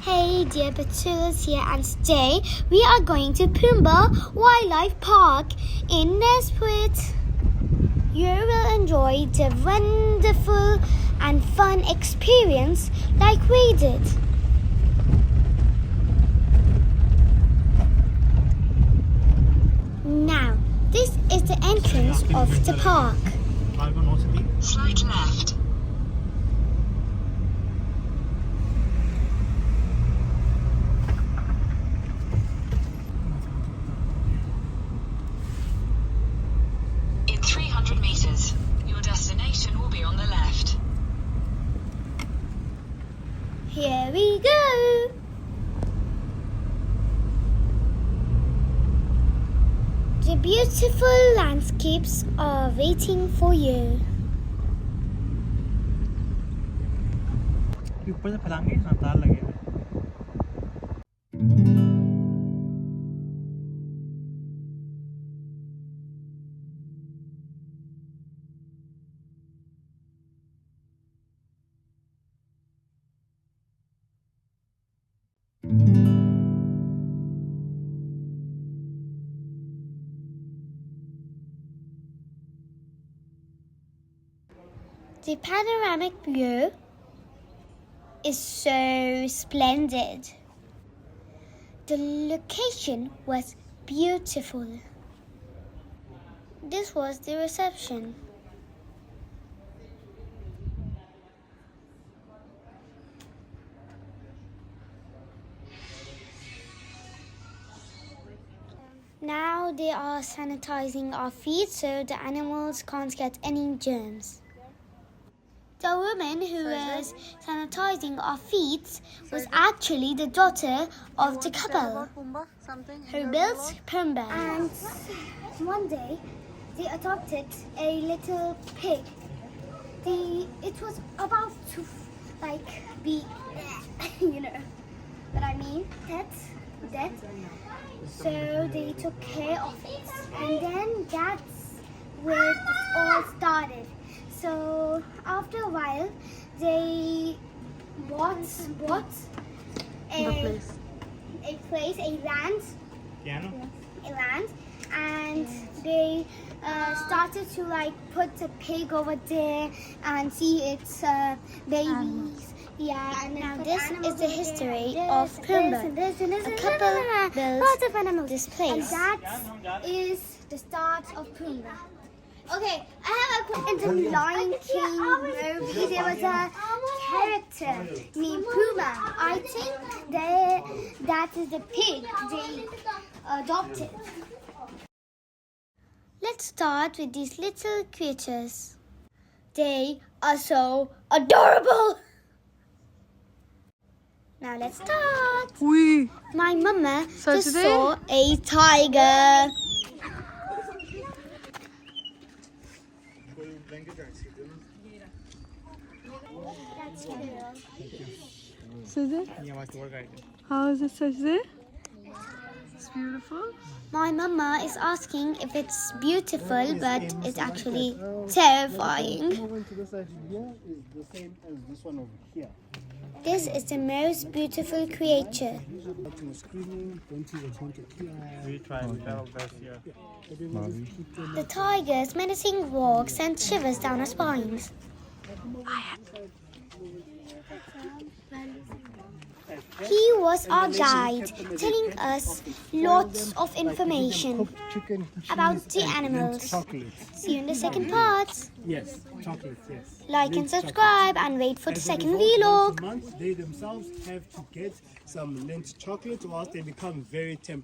Hey dear Petulus here, and today we are going to Pumba Wildlife Park in Nesquith. You will enjoy the wonderful and fun experience like we did. Now, this is the entrance of the park. Slight left. In 300 meters, your destination will be on the left. Here we go. The beautiful landscapes are waiting for you. ऊपर से फैलाएंगे ना तार लगेगा The panoramic view is so splendid. The location was beautiful. This was the reception. Now they are sanitizing our feet so the animals can't get any germs. The woman who was sanitizing our feet was actually the daughter of the couple who built Pumba. And one day they adopted a little pig. It was about to be, you know what I mean, dead. So they took care of it, and then that's where this all started. So after a while, they bought a land, and they started to put the pig over there and see its babies. Yeah, and now this is the history of Pumba. A couple built this place. And that is the start of Pumba. Okay, I have in the Lion King movie there was a character named Pumba. I think that is the pig they adopted. Let's start with these little creatures. They are so adorable. Now let's start. Oui. My mama So just today- saw a tiger. That's Sajid? How is it, Sajid? It's beautiful. My mama is asking if it's beautiful, but it's actually terrifying. To the side here is the same as this one over here. This is the most beautiful creature. Screaming, don't see what's going to kill. We try to tell best here The tiger's menacing walk sent shivers down our spines. He was our guide, telling us lots of information Chicken, about the animals. See you in the second part. Yes, chocolates, yes. Like and subscribe and wait for the second vlog. Month, they themselves have to get some Lent chocolate or else they become very temperamental.